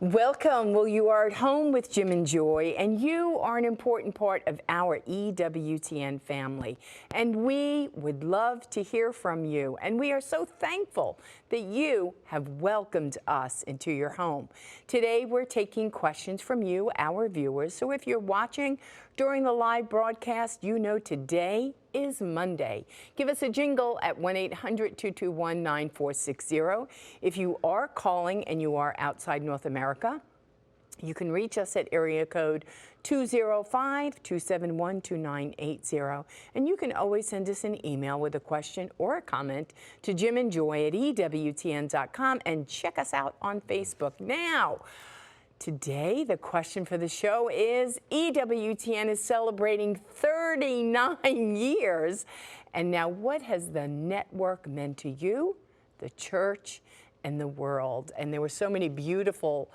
Welcome. Well, you are at home with Jim and Joy, and you are an important part of our EWTN family. And we would love to hear from you. And we are so thankful that you have welcomed us into your home. Today, we're taking questions from you, our viewers. So if you're watching during the live broadcast, you know today is Monday. Give us a jingle at 1-800-221-9460. If you are calling and you are outside North America, you can reach us at area code 205-271-2980. And you can always send us an email with a question or a comment to jimandjoy@ewtn.com and check us out on Facebook. Now, today, the question for the show is, EWTN is celebrating 39 years. And now, what has the network meant to you, the church, and the world? And there were so many beautiful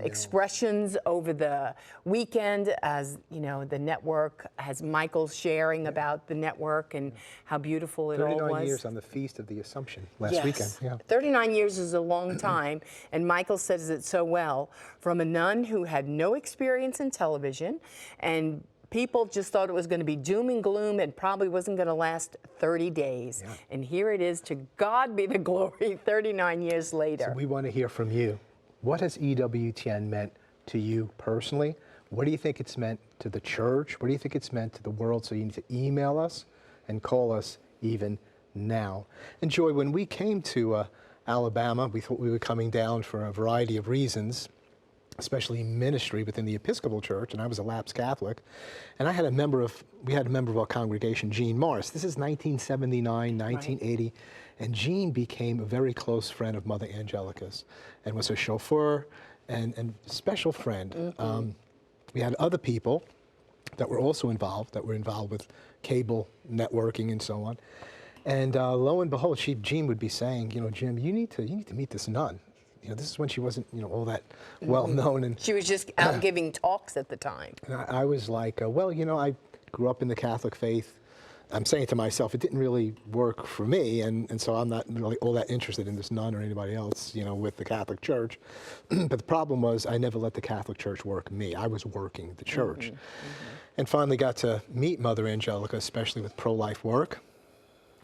expressions over the weekend, as you know, the network has Michael sharing about the network and how beautiful it all was. 39 years on the Feast of the Assumption last weekend. Yeah. 39 years is a long time, and Michael says it so well. From a nun who had no experience in television, and people just thought it was going to be doom and gloom and probably wasn't going to last 30 days. Yeah. And here it is, to God be the glory, 39 years later. So we want to hear from you. What has EWTN meant to you personally? What do you think it's meant to the church? What do you think it's meant to the world? So you need to email us and call us even now. And Joy, when we came to Alabama, we thought we were coming down for a variety of reasons, especially ministry within the Episcopal Church, and I was a lapsed Catholic. And we had a member of our congregation, Gene Morris. This is 1979, 1980, right. And Gene became a very close friend of Mother Angelica's and was her chauffeur and special friend. Mm-hmm. We had other people that were also involved, with cable networking and so on. And lo and behold, Gene would be saying, you know, Jim, you need to meet this nun. You know, this is when she wasn't, you know, all that well known, and she was just out giving talks at the time. And I was like, well, you know, I grew up in the Catholic faith. I'm saying to myself, it didn't really work for me, and so I'm not really all that interested in this nun or anybody else, you know, with the Catholic Church. But the problem was, I never let the Catholic Church work me. I was working the church, mm-hmm. Mm-hmm. And finally got to meet Mother Angelica, especially with pro-life work.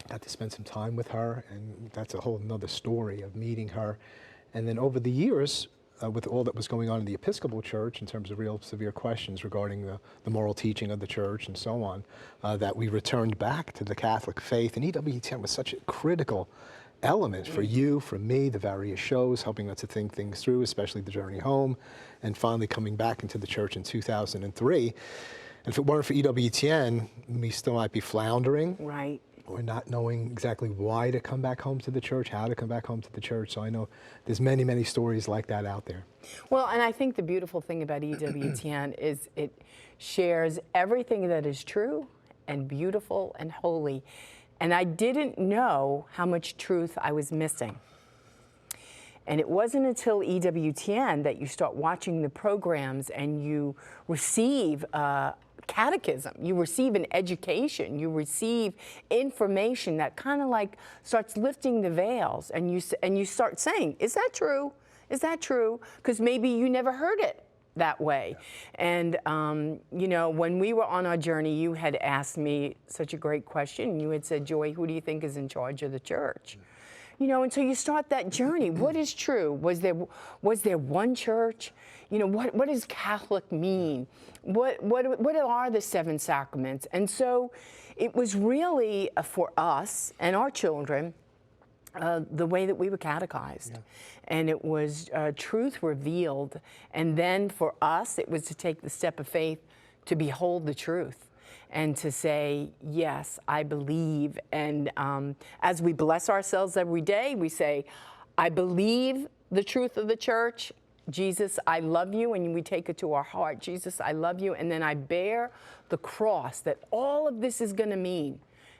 Got to spend some time with her, and that's a whole nother story of meeting her. And then over the years, with all that was going on in the Episcopal Church in terms of real severe questions regarding the moral teaching of the church and so on, that we returned back to the Catholic faith. And EWTN was such a critical element for you, for me, the various shows, helping us to think things through, especially the journey home, and finally coming back into the church in 2003. And if it weren't for EWTN, we still might be floundering. Right. Or not knowing exactly why to come back home to the church, how to come back home to the church. So I know there's many, many stories like that out there. Well, and I think the beautiful thing about EWTN is it shares everything that is true and beautiful and holy. And I didn't know how much truth I was missing. And it wasn't until EWTN that you start watching the programs and you receive catechism, you receive an education, you receive information that kind of like starts lifting the veils, and you start saying, is that true? Is that true? Because maybe you never heard it that way. Yeah. And you know, when we were on our journey, you had asked me such a great question. You had said, Joy, who do you think is in charge of the church? You know, and so you start that journey. What is true? Was there one church? You know, what does Catholic mean? What are the 7 sacraments? And so it was really for us and our children the way that we were catechized. Yeah. And it was truth revealed. And then for us, it was to take the step of faith to behold the truth. And to say, yes, I believe. And as we bless ourselves every day, we say, I believe the truth of the church. Jesus, I love you. And we take it to our heart. Jesus, I love you. And then I bear the cross that all of this is going to mean.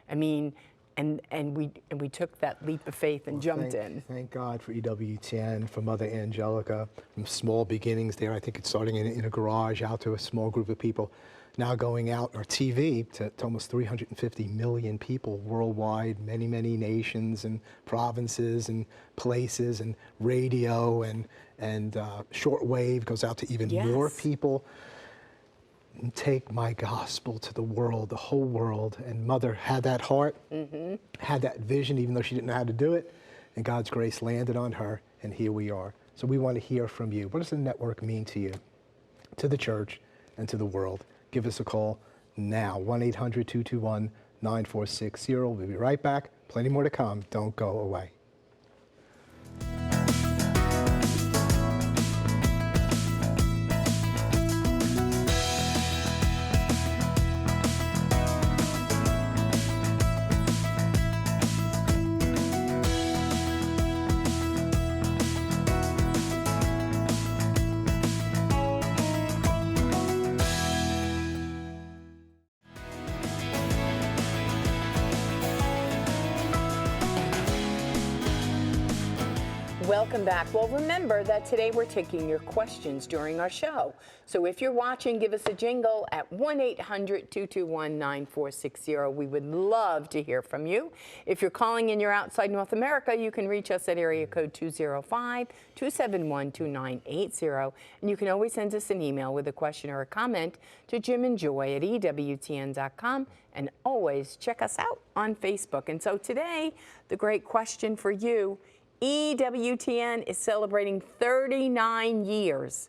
I mean, and we took that leap of faith and jumped in. Thank God for EWTN, for Mother Angelica, from small beginnings there. I think it's starting in a garage out to a small group of people, now going out on TV to almost 350 million people worldwide, many, many nations and provinces and places, and radio and shortwave goes out to even more people. And take my gospel to the world, the whole world. And Mother had that heart, had that vision, even though she didn't know how to do it. And God's grace landed on her, and here we are. So we want to hear from you. What does the network mean to you, to the church, and to the world? Give us a call now, 1-800-221-9460. We'll be right back. Plenty more to come. Don't go away. Welcome back. Well, remember that today we're taking your questions during our show. So if you're watching, give us a jingle at 1-800-221-9460. We would love to hear from you. If you're calling and you're outside North America, you can reach us at area code 205-271-2980. And you can always send us an email with a question or a comment to jimandjoy@EWTN.com. And always check us out on Facebook. And so today, the great question for you, EWTN is celebrating 39 years.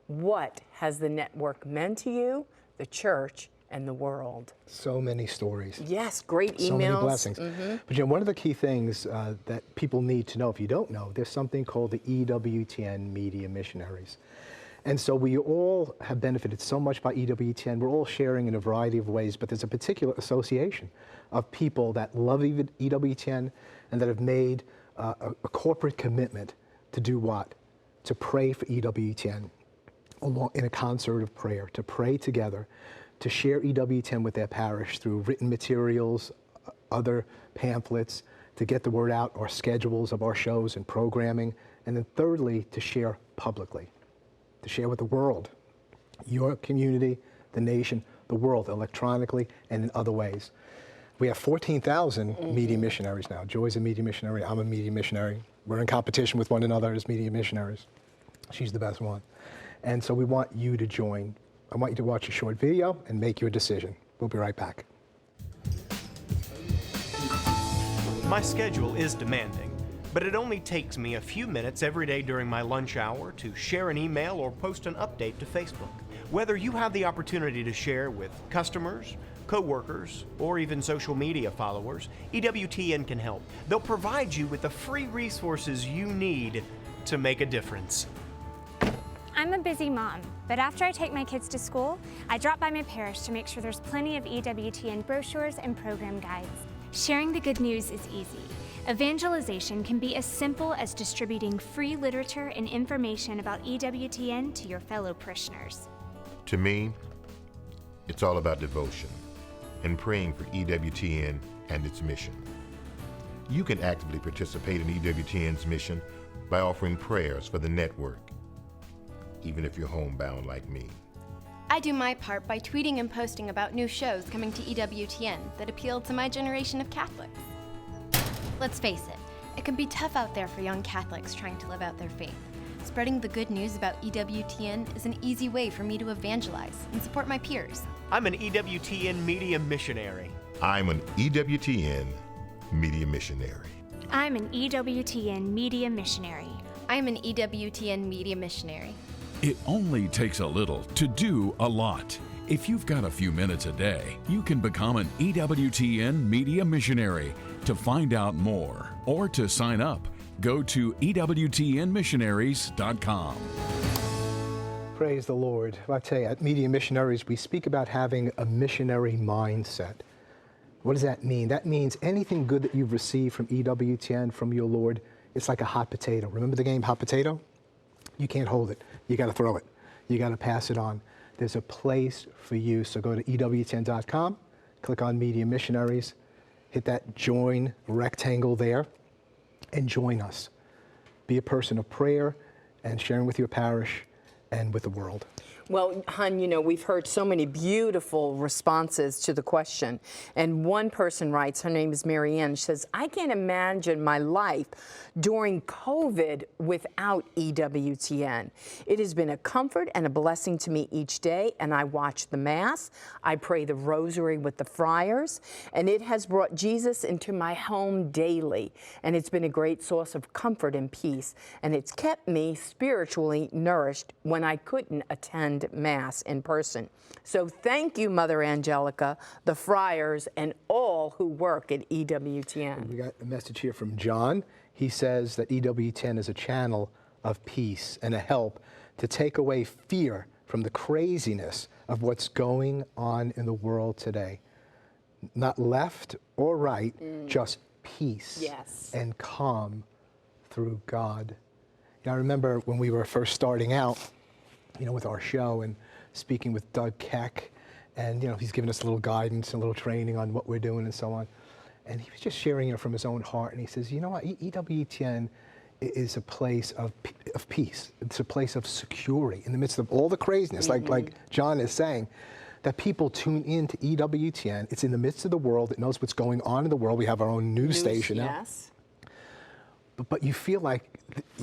What has the network meant to you, the church, and the world? So many stories. Yes, great emails. So many blessings. But one of the key things that people need to know, if you don't know, there's something called the EWTN Media Missionaries. And so we all have benefited so much by EWTN. We're all sharing in a variety of ways, but there's a particular association of people that love EWTN and that have made a corporate commitment to do what? To pray for EWTN along in a concert of prayer, to pray together, to share EWTN with their parish through written materials, other pamphlets, to get the word out, our schedules of our shows and programming, and then thirdly, to share publicly, to share with the world, your community, the nation, the world, electronically and in other ways. We have 14,000 media missionaries now. Joy's a media missionary, I'm a media missionary. We're in competition with one another as media missionaries. She's the best one. And so we want you to join. I want you to watch a short video and make your decision. We'll be right back. My schedule is demanding, but it only takes me a few minutes every day during my lunch hour to share an email or post an update to Facebook. Whether you have the opportunity to share with customers, co-workers, or even social media followers, EWTN can help. They'll provide you with the free resources you need to make a difference. I'm a busy mom, but after I take my kids to school, I drop by my parish to make sure there's plenty of EWTN brochures and program guides. Sharing the good news is easy. Evangelization can be as simple as distributing free literature and information about EWTN to your fellow parishioners. To me, it's all about devotion and praying for EWTN and its mission. You can actively participate in EWTN's mission by offering prayers for the network, even if you're homebound like me. I do my part by tweeting and posting about new shows coming to EWTN that appeal to my generation of Catholics. Let's face it can be tough out there for young Catholics trying to live out their faith. Spreading the good news about EWTN is an easy way for me to evangelize and support my peers. I'm an EWTN media missionary. I'm an EWTN media missionary. I'm an EWTN media missionary. I'm an EWTN media missionary. It only takes a little to do a lot. If you've got a few minutes a day, you can become an EWTN media missionary. To find out more or to sign up, go to EWTNmissionaries.com. Praise the Lord. I tell you, at Media Missionaries, we speak about having a missionary mindset. What does that mean? That means anything good that you've received from EWTN, from your Lord, it's like a hot potato. Remember the game Hot Potato? You can't hold it. You got to throw it. You got to pass it on. There's a place for you. So go to EWTN.com, click on Media Missionaries, hit that join rectangle there and join us. Be a person of prayer and sharing with your parish and with the world. Well, hon, you know, we've heard so many beautiful responses to the question. And one person writes, her name is Mary Ann, she says, I can't imagine my life during COVID without EWTN. It has been a comfort and a blessing to me each day, and I watch the Mass. I pray the Rosary with the friars, and it has brought Jesus into my home daily. And it's been a great source of comfort and peace, and it's kept me spiritually nourished when I couldn't attend Mass in person. So thank you, Mother Angelica, the friars, and all who work at EWTN. We got a message here from John. He says that EWTN is a channel of peace and a help to take away fear from the craziness of what's going on in the world today. Not left or right, just peace and calm through God. You know, I remember when we were first starting out, you know, with our show and speaking with Doug Keck, and, you know, he's given us a little guidance and a little training on what we're doing and so on. And he was just sharing, you know, from his own heart, and he says, you know what, EWTN is a place of peace. It's a place of security in the midst of all the craziness, like John is saying, that people tune in to EWTN. It's in the midst of the world. It knows what's going on in the world. We have our own news station now. Yes. But you feel like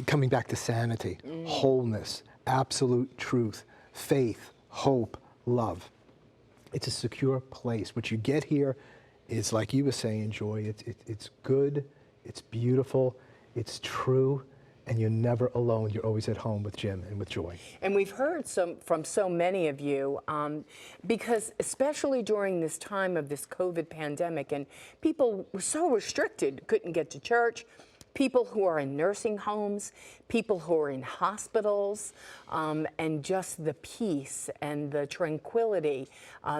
coming back to sanity, wholeness, absolute truth, faith, hope, love. It's a secure place. What you get here is, like you were saying, Joy, it's good, it's beautiful, it's true, and you're never alone. You're always at home with Jim and with Joy. And we've heard from so many of you, because especially during this time of this COVID pandemic, and people were so restricted, couldn't get to church, people who are in nursing homes, people who are in hospitals, and just the peace and the tranquility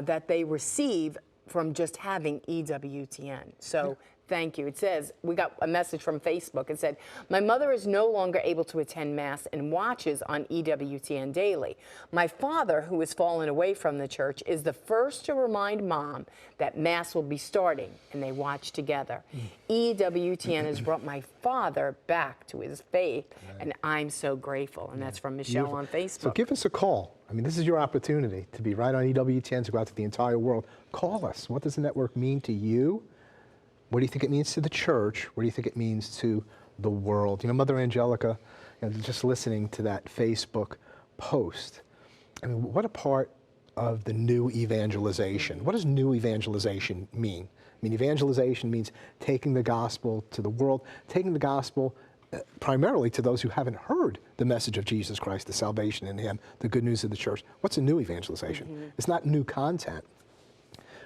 that they receive from just having EWTN. So thank you. It says, we got a message from Facebook. It said, my mother is no longer able to attend Mass and watches on EWTN daily. My father, who has fallen away from the church, is the first to remind Mom that Mass will be starting, and they watch together. EWTN has brought my father back to his faith, and I'm so grateful. And that's from Michelle on Facebook. So give us a call. I mean, this is your opportunity to be right on EWTN, to go out to the entire world. Call us. What does the network mean to you? What do you think it means to the church? What do you think it means to the world? You know, Mother Angelica, you know, just listening to that Facebook post, I mean, what a part of the new evangelization. What does new evangelization mean? I mean, evangelization means taking the gospel to the world, taking the gospel primarily to those who haven't heard the message of Jesus Christ, the salvation in Him, the good news of the church. What's a new evangelization? It's not new content,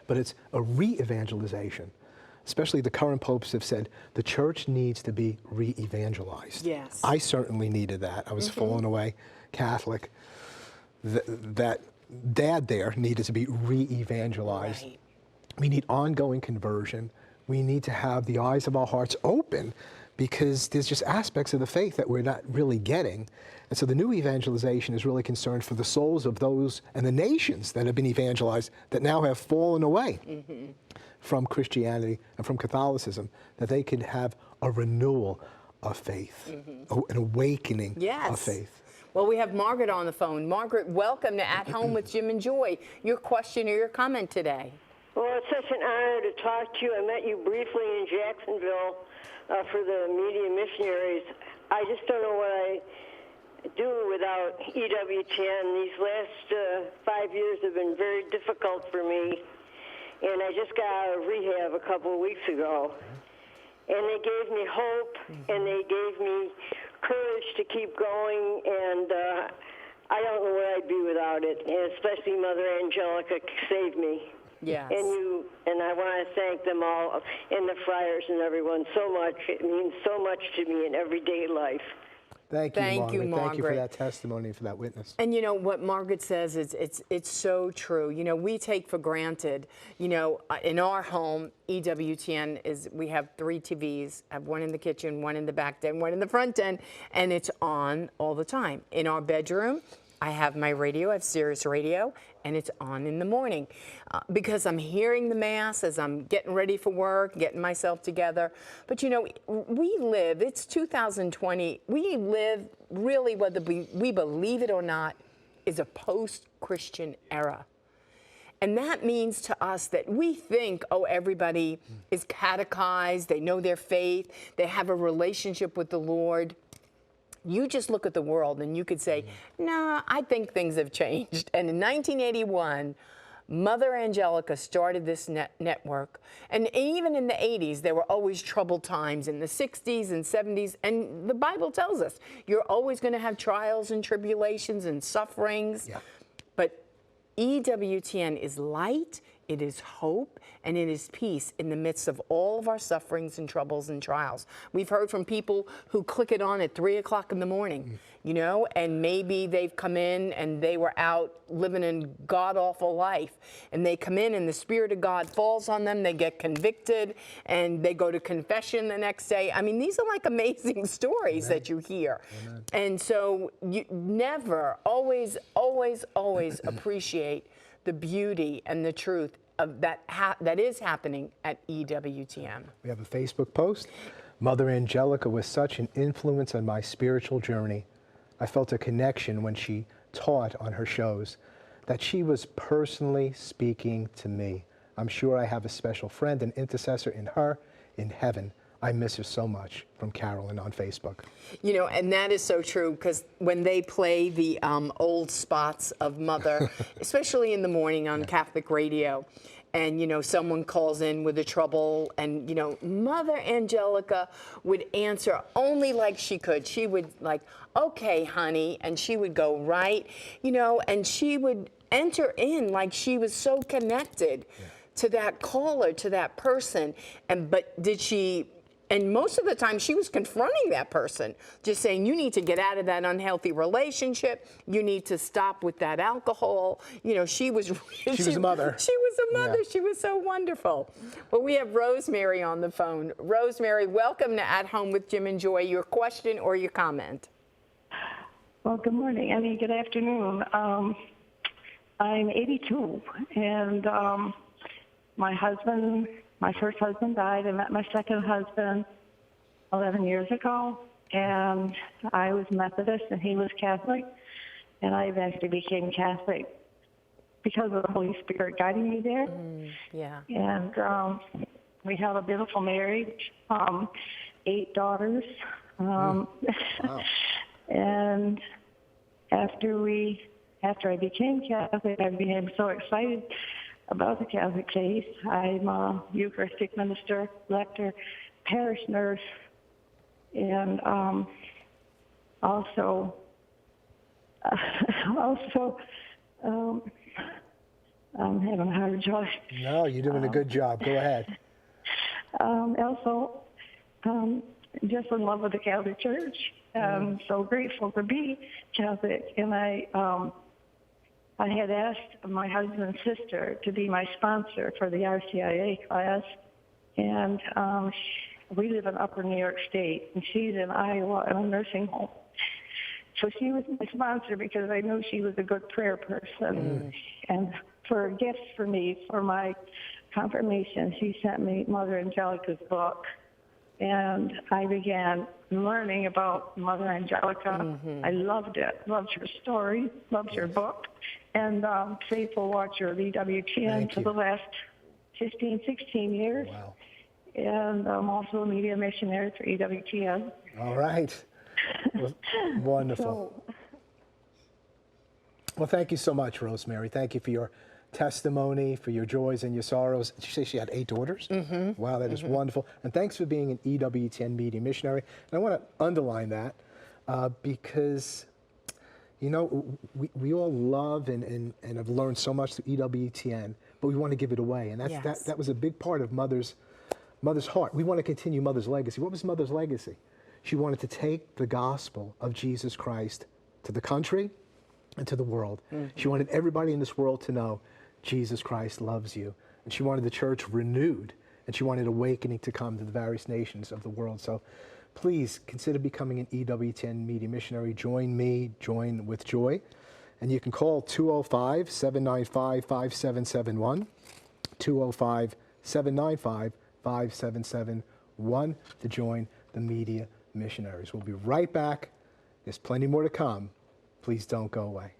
but it's a re-evangelization. Especially the current popes have said the church needs to be re-evangelized. Yes. I certainly needed that. I was fallen away Catholic. That dad there needed to be re-evangelized. Right. We need ongoing conversion. We need to have the eyes of our hearts open, because there's just aspects of the faith that we're not really getting. And so the new evangelization is really concerned for the souls of those and the nations that have been evangelized that now have fallen away from Christianity and from Catholicism, that they can have a renewal of faith, an awakening of faith. Well, we have Margaret on the phone. Margaret, welcome to At Home with Jim and Joy. Your question or your comment today? Well, it's such an honor to talk to you. I met you briefly in Jacksonville for the Media Missionaries. I just don't know what I do without EWTN. These last 5 years have been very difficult for me, and I just got out of rehab a couple of weeks ago. And they gave me hope, and they gave me courage to keep going, and I don't know what I'd be without it, and especially Mother Angelica saved me. Yes. And I want to thank them all, and the friars and everyone so much. It means so much to me in everyday life. Thank you, Margaret. Thank you for Margaret. that testimony, for that witness. And you know what Margaret says, it's so true. You know, we take for granted, you know, in our home, EWTN is, we have 3 TVs, I have one in the kitchen, one in the back den, one in the front den, and it's on all the time. In our bedroom, I have my radio, I have Sirius Radio, and it's on in the morning because I'm hearing the Mass as I'm getting ready for work, getting myself together. But you know, we live, it's 2020, we live really, whether we believe it or not, is a post-Christian era. And that means to us that we think, oh, everybody is catechized, they know their faith, they have a relationship with the Lord. You just look at the world and you could say, nah, I think things have changed. And in 1981, Mother Angelica started this network. And even in the 80s, there were always troubled times, in the 60s and 70s. And the Bible tells us you're always going to have trials and tribulations and sufferings. Yeah. But EWTN is light, it is hope, and it is peace in the midst of all of our sufferings and troubles and trials. We've heard from people who click it on at 3 o'clock in the morning, you know, and maybe they've come in and they were out living a god-awful life. And they come in and the Spirit of God falls on them, they get convicted, and they go to confession the next day. I mean, these are like amazing stories that you hear. Amen. And so you never, always, always, always appreciate the beauty and the truth of that is happening at EWTN. We have a Facebook post. Mother Angelica was such an influence on my spiritual journey. I felt a connection when she taught on her shows, that she was personally speaking to me. I'm sure I have a special friend and intercessor in her in heaven. I miss her so much, from Carolyn on Facebook. You know, and that is so true, because when they play the old spots of Mother, especially in the morning on Catholic radio, and, you know, someone calls in with a trouble, and, you know, Mother Angelica would answer only like she could. She would like, okay, honey, and she would go right, you know, and she would enter in like she was so connected to that caller, to that person. But did she... And most of the time, she was confronting that person, just saying, you need to get out of that unhealthy relationship. You need to stop with that alcohol. You know, she was a mother. She was a mother. Yeah. She was so wonderful. Well, we have Rosemary on the phone. Rosemary, welcome to At Home with Jim and Joy. Your question or your comment? Well, good morning. I mean, good afternoon. I'm 82, and my first husband died. I met my second husband 11 years ago, and I was Methodist and he was Catholic, and I eventually became Catholic because of the Holy Spirit guiding me there. Yeah. And we have a beautiful marriage, 8 daughters. Wow. And after I became Catholic, I became so excited about the Catholic faith. I'm a Eucharistic minister, lector, parish nurse, and also I'm having a hard job. No, you're doing a good job. Go ahead. Also, just in love with the Catholic Church. I'm so grateful to be Catholic, and I had asked my husband's sister to be my sponsor for the RCIA class, and we live in Upper New York State, and she's in Iowa in a nursing home. So she was my sponsor because I knew she was a good prayer person. And for gifts for me, for my confirmation, she sent me Mother Angelica's book. And I began learning about Mother Angelica. I loved it, loved her story, loved her book, and faithful watcher of EWTN for the last 15, 16 years. Wow. And I'm also a media missionary for EWTN. All right. Well, wonderful. Well, thank you so much, Rosemary. Thank you for your testimony, for your joys and your sorrows. Did you say she had 8 daughters? Wow, that is wonderful. And thanks for being an EWTN media missionary. And I want to underline that because, you know, we all love and have learned so much through EWTN, but we want to give it away. And that was a big part of Mother's heart. We want to continue Mother's legacy. What was Mother's legacy? She wanted to take the gospel of Jesus Christ to the country and to the world. She wanted everybody in this world to know Jesus Christ loves you. And she wanted the church renewed, and she wanted awakening to come to the various nations of the world. So please consider becoming an EWTN media missionary. Join me, join with Joy. And you can call 205-795-5771, 205-795-5771 to join the Media Missionaries. We'll be right back. There's plenty more to come. Please don't go away.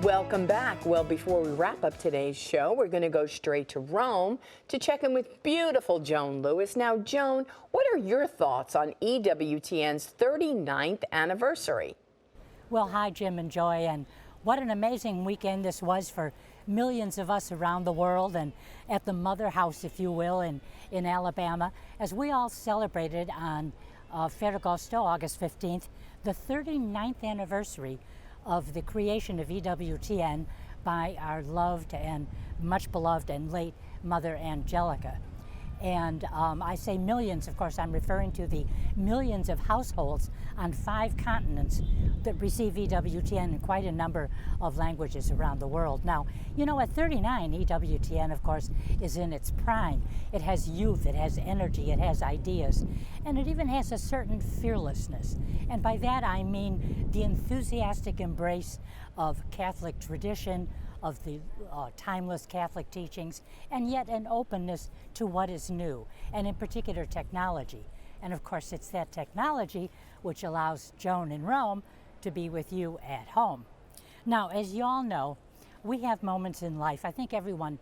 Welcome back. Well, before we wrap up today's show, we're going to go straight to Rome to check in with beautiful Joan Lewis. Now, Joan, what are your thoughts on EWTN's 39th anniversary? Well, hi, Jim and Joy, and what an amazing weekend this was for millions of us around the world and at the Mother House, if you will, in Alabama, as we all celebrated on Ferragosto, August 15th, the 39th anniversary of the creation of EWTN by our loved and much beloved and late Mother Angelica. And I say millions, of course, I'm referring to the millions of households on 5 continents that receive EWTN in quite a number of languages around the world. Now, you know, at 39, EWTN, of course, is in its prime. It has youth, it has energy, it has ideas, and it even has a certain fearlessness. And by that I mean the enthusiastic embrace of Catholic tradition, of the timeless Catholic teachings, and yet an openness to what is new, and in particular technology. And of course, it's that technology which allows Joan in Rome to be with you at home. Now, as you all know, we have moments in life, I think everyone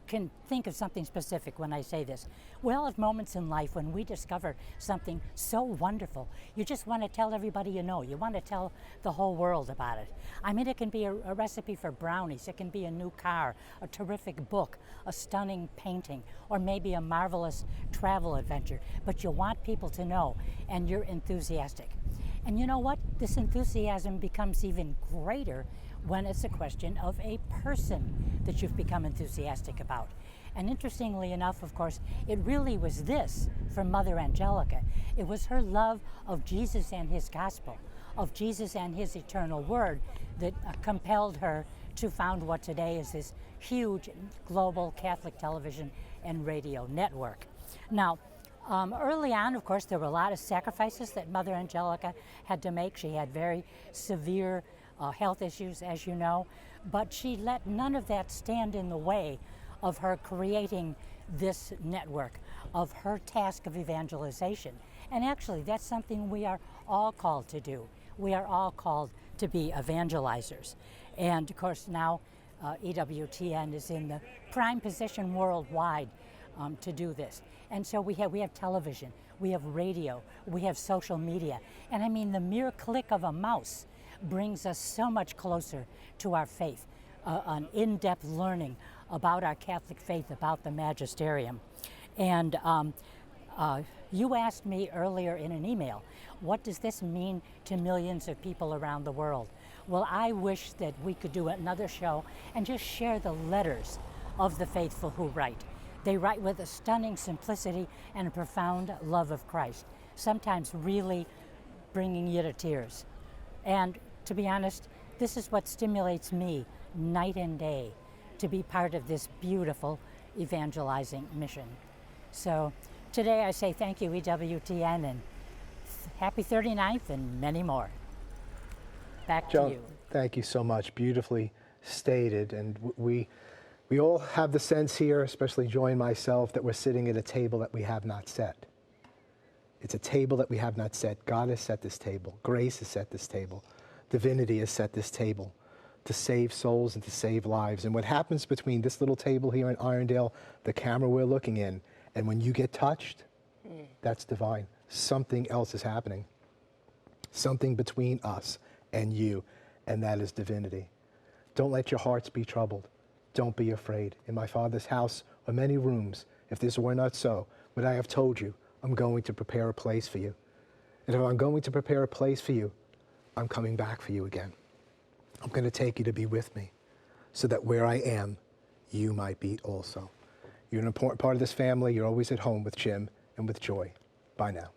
can think of something specific when I say this. We all have moments in life when we discover something so wonderful. You just want to tell everybody you know. You want to tell the whole world about it. I mean, it can be a recipe for brownies. It can be a new car, a terrific book, a stunning painting, or maybe a marvelous travel adventure. But you want people to know, and you're enthusiastic. And you know what? This enthusiasm becomes even greater when it's a question of a person that you've become enthusiastic about. And interestingly enough, of course, it really was this for Mother Angelica. It was her love of Jesus and his gospel, of Jesus and his eternal word, that compelled her to found what today is this huge global Catholic television and radio network. Now, early on, of course, there were a lot of sacrifices that Mother Angelica had to make. She had very severe health issues, as you know, but she let none of that stand in the way of her creating this network, of her task of evangelization. And actually, that's something we are all called to do. We are all called to be evangelizers. And of course, now EWTN is in the prime position worldwide to do this. And so we have television, we have radio, we have social media. And I mean, the mere click of a mouse brings us so much closer to our faith, an in-depth learning about our Catholic faith, about the magisterium. And you asked me earlier in an email, what does this mean to millions of people around the world? Well, I wish that we could do another show and just share the letters of the faithful who write. They write with a stunning simplicity and a profound love of Christ, sometimes really bringing you to tears. And to be honest, this is what stimulates me night and day to be part of this beautiful evangelizing mission. So today I say thank you, EWTN, and happy 39th and many more. Back Joan, to you. Thank you so much. Beautifully stated. And we all have the sense here, especially Joy and myself, that we're sitting at a table that we have not set. It's a table that we have not set. God has set this table. Grace has set this table. Divinity has set this table to save souls and to save lives. And what happens between this little table here in Irondale, the camera we're looking in, and when you get touched, that's divine. Something else is happening. Something between us and you, and that is divinity. Don't let your hearts be troubled. Don't be afraid. In my Father's house are many rooms. If this were not so, would I have told you, I'm going to prepare a place for you. And if I'm going to prepare a place for you, I'm coming back for you again. I'm going to take you to be with me so that where I am, you might be also. You're an important part of this family. You're always at home with Jim and with Joy. Bye now.